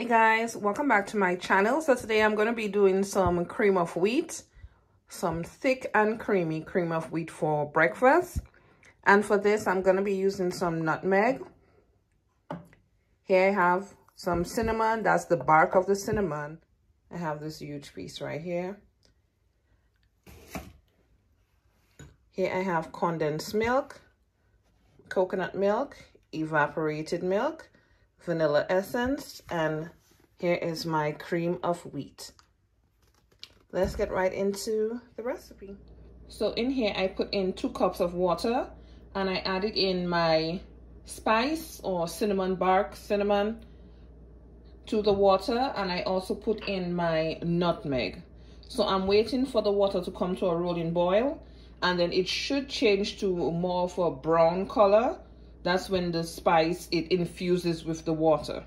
Hey guys, welcome back to my channel. So today I'm going to be doing some cream of wheat, some thick and creamy cream of wheat for breakfast. And for this I'm going to be using some nutmeg. Here I have some cinnamon, that's the bark of the cinnamon. I have this huge piece right here. Here I have condensed milk, coconut milk, evaporated milk, vanilla essence, and here is my cream of wheat. Let's get right into the recipe. So in here I put in 2 cups of water and I added in my spice or cinnamon bark, cinnamon to the water, and I also put in my nutmeg. So I'm waiting for the water to come to a rolling boil, and then it should change to more of a brown color. That's when the spice, it infuses with the water.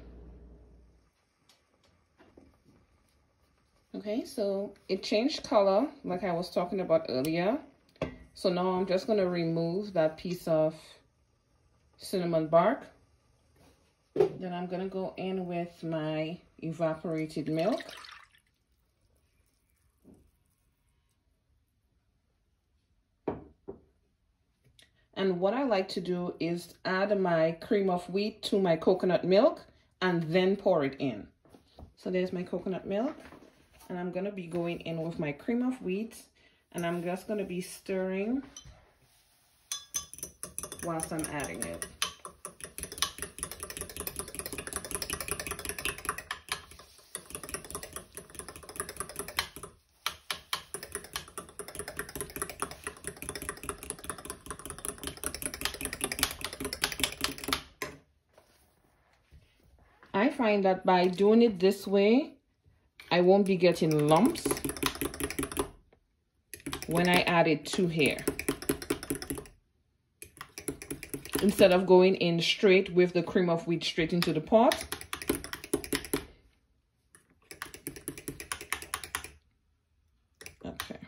Okay, so it changed color like I was talking about earlier. So now I'm just going to remove that piece of cinnamon bark. Then I'm going to go in with my evaporated milk. And what I like to do is add my cream of wheat to my coconut milk and then pour it in. So there's my coconut milk, and I'm going to be going in with my cream of wheat, and I'm just going to be stirring whilst I'm adding it. I find that by doing it this way, I won't be getting lumps when I add it to here, instead of going in straight with the cream of wheat straight into the pot. Okay.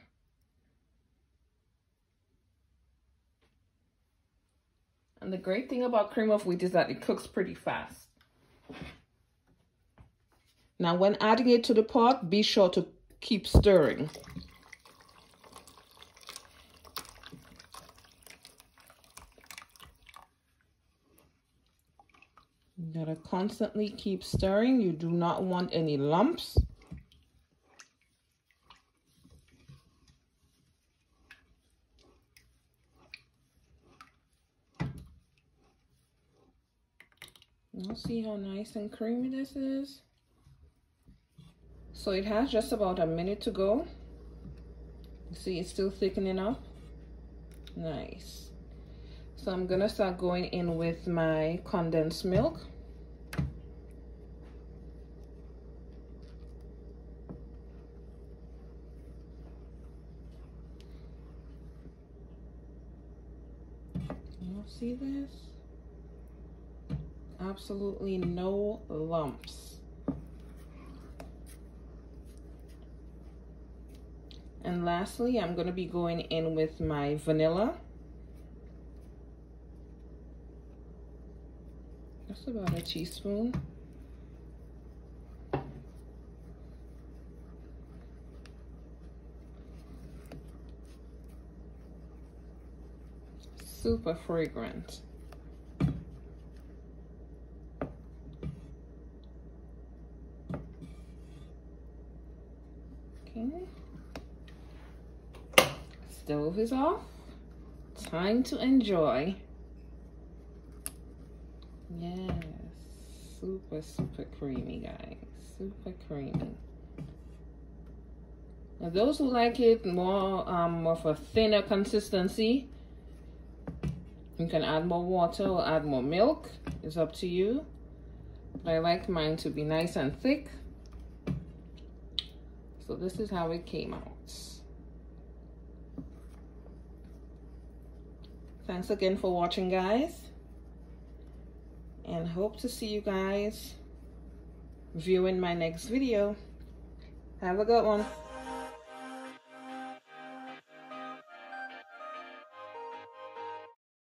And the great thing about cream of wheat is that it cooks pretty fast. Now, when adding it to the pot, be sure to keep stirring. You gotta constantly keep stirring. You do not want any lumps. You'll see how nice and creamy this is. So it has just about a minute to go. See, it's still thickening up. Nice. So I'm gonna start going in with my condensed milk. You'll see this? Absolutely no lumps. And lastly, I'm going to be going in with my vanilla. Just about a teaspoon. Super fragrant. Okay. Stove is off. Time to enjoy. Yes, super creamy, guys. Super creamy. Now, those who like it more of a thinner consistency, you can add more water or add more milk. It's up to you. But I like mine to be nice and thick. So this is how it came out. Thanks again for watching, guys, and hope to see you guys viewing my next video. Have a good one.